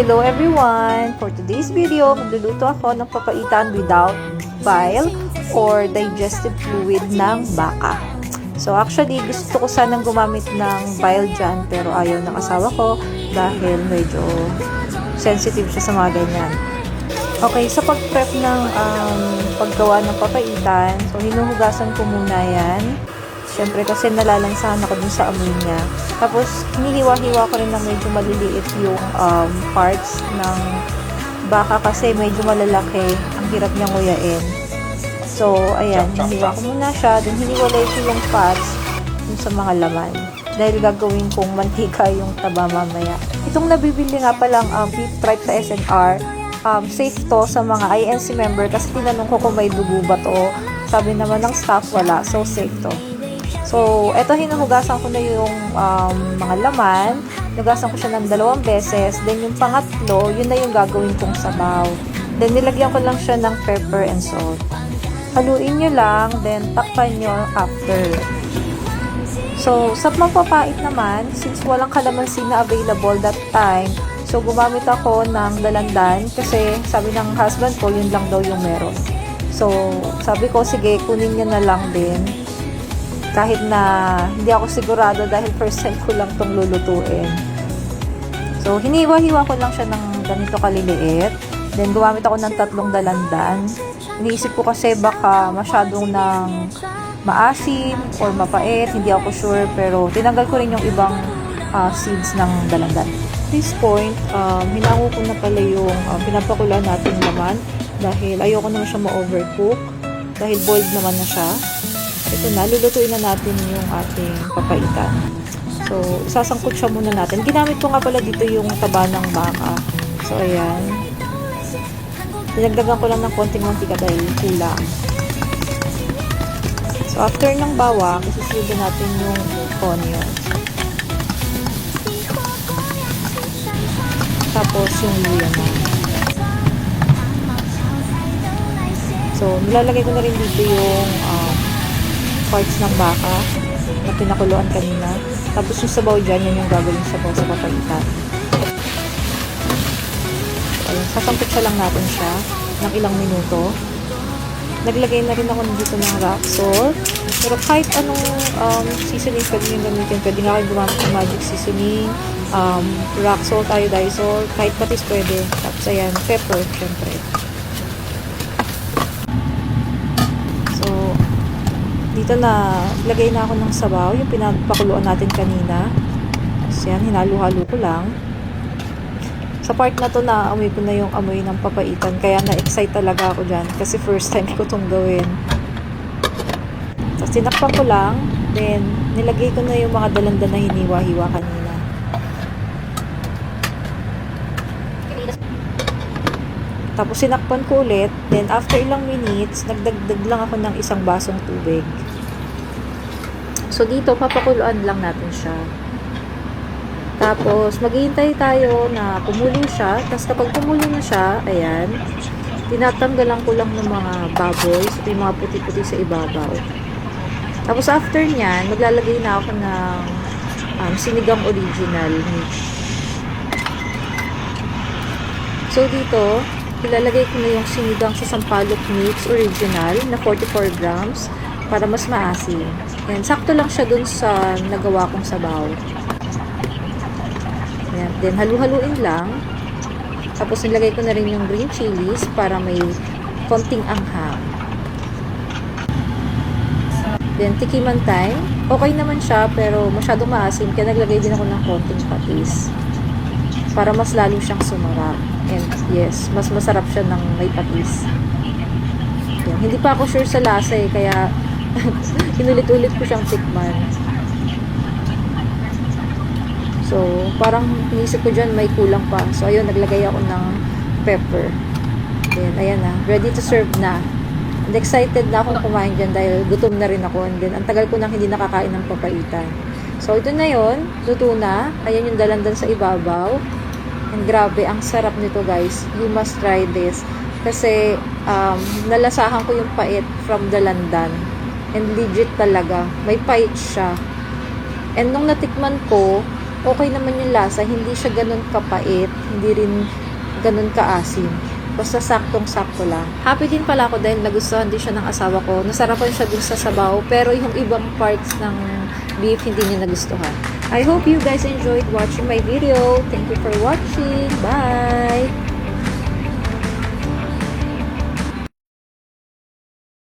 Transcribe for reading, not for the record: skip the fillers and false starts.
Hello everyone! For today's video, magluluto ako ng papaitan without bile or digestive fluid ng baka. So actually, gusto ko sanang gumamit ng bile dyan pero ayaw ng asawa ko dahil medyo sensitive siya sa mga ganyan. Okay, sa pag-prep ng paggawa ng papaitan, so hinuhugasan ko muna yan. Siyempre kasi nalalansahan ako dun sa amoy niya. Tapos, hinihiwa-hiwa ko rin na medyo maliliit yung parts ng baka kasi medyo malalaki. Ang hirap niyang nguyain. So, ayan, hinihiwa ko muna siya. Then, hiniwalay ko yung parts dun sa mga laman. Dahil gagawin kong mantika yung taba mamaya. Itong nabibili nga palang beef tripe na SNR, safe to sa mga INC member kasi tinanong ko kung may dugo ba to. Sabi naman ng staff wala. So, safe to. So, eto hinuhugasan ko na yung mga laman. Hugasan ko siya ng 2 beses. Then, yung pangatlo, yun na yung gagawin kong sabaw. Then, nilagyan ko lang siya ng pepper and salt. Haluin nyo lang, then takpan nyo after. So, sa magpapait naman, since walang kalamansi na available that time, so gumamit ako ng dalandan kasi sabi ng husband ko, yun lang daw yung meron. So, sabi ko, sige, kunin nyo na lang din. Kahit na hindi ako sigurado dahil first time ko lang itong lulutuin. So, hiniwa-hiwa ko lang siya ng ganito kaliliit. Then, gumamit ako ng 3 dalandan. Iniisip ko kasi baka masyadong ng maasim or mapait. Hindi ako sure. Pero, tinanggal ko rin yung ibang seeds ng dalandan. At this point, hinango ko na pala yung pinapakulan natin naman. Dahil ayoko naman siya ma-overcook. Dahil boiled naman na siya. Ito na, lulutuin na natin yung ating papaitan. So, isasangkot siya muna natin. Ginamit ko nga pala dito yung taba ng baka. So, ayan. Dinagdagan ko lang ng konting mantika dahil kulang. So, after ng bawang, isusunod natin yung onion. Tapos, yung luya na. So, nilalagay ko na rin dito yung parts ng baka na pinakuluan kanina. Tapos yung sabaw dyan, yan yung gagawin sabaw sa papaitan. So, ayun, sasangkot siya lang natin siya ng ilang minuto. Naglagay na rin ako dito ng rock salt. Pero kahit anong seasoning pwede nyo gamitin. Pwede nga kayo gumamit ng magic seasoning, rock salt, iodized salt, kahit patis pwede. Tapos ayan, pepper, syempre. Dito na, lagay na ako ng sabaw, yung pinapakuluan natin kanina. So, yan, hinalo-halo ko lang. Sa part na to, naamoy ko na yung amoy ng papaitan. Kaya na-excite talaga ako dyan. Kasi first time ko itong gawin. So, sinakpan ko lang. Then, nilagay ko na yung mga dalandan na hiniwa-hiwa kanina. Tapos, sinakpan ko ulit. Then, after ilang minutes, nagdagdag lang ako ng 1 basong tubig. So, dito, papakuluan lang natin siya. Tapos, maghihintay tayo na kumulo siya. Tapos, kapag kumulo na siya, ayan, tinatanggalan ko lang ng mga bubbles, yung mga puti-puti sa ibabaw. Tapos, after nyan, maglalagay na ako ng sinigang original meat. So, dito, ilalagay ko na yung sinigang sa Sampalok Mix Original na 44 grams para mas maasim. Ayan, sakto lang siya dun sa nagawa kong sabaw. Ayan, then halu-haluin lang. Tapos nilagay ko na rin yung green chilies para may konting anghang. Then tikiman time. Okay naman siya pero masyadong maasim kaya naglagay din ako ng konting patis para mas lalo siyang sumarap. And yes, mas masarap siya ng may patis. Yan. Hindi pa ako sure sa lasa kaya inulit-ulit ko siyang tikman. So, parang inisip ko dyan may kulang pa. So, ayun, naglagay ako ng pepper. Then, ayan na. Ready to serve na. And excited na akong kumain dyan dahil gutom na rin ako. And then, ang tagal ko nang hindi nakakain ng papaitan. So, ito na yun. Luto na. Ayan yung dalandan sa ibabaw. And grabe, ang sarap nito guys. You must try this. Kasi, nalasahan ko yung pait from dalandan. And legit talaga. May pait siya. And nung natikman ko, okay naman yung lasa. Hindi siya ganun kapait, hindi rin ganun kaasim. Basta saktong-sakto lang. Happy din pala ako dahil nagustuhan din siya ng asawa ko. Nasarapan siya dun sa sabaw, pero yung ibang parts ng beef hindi niya nagustuhan. I hope you guys enjoyed watching my video. Thank you for watching. Bye!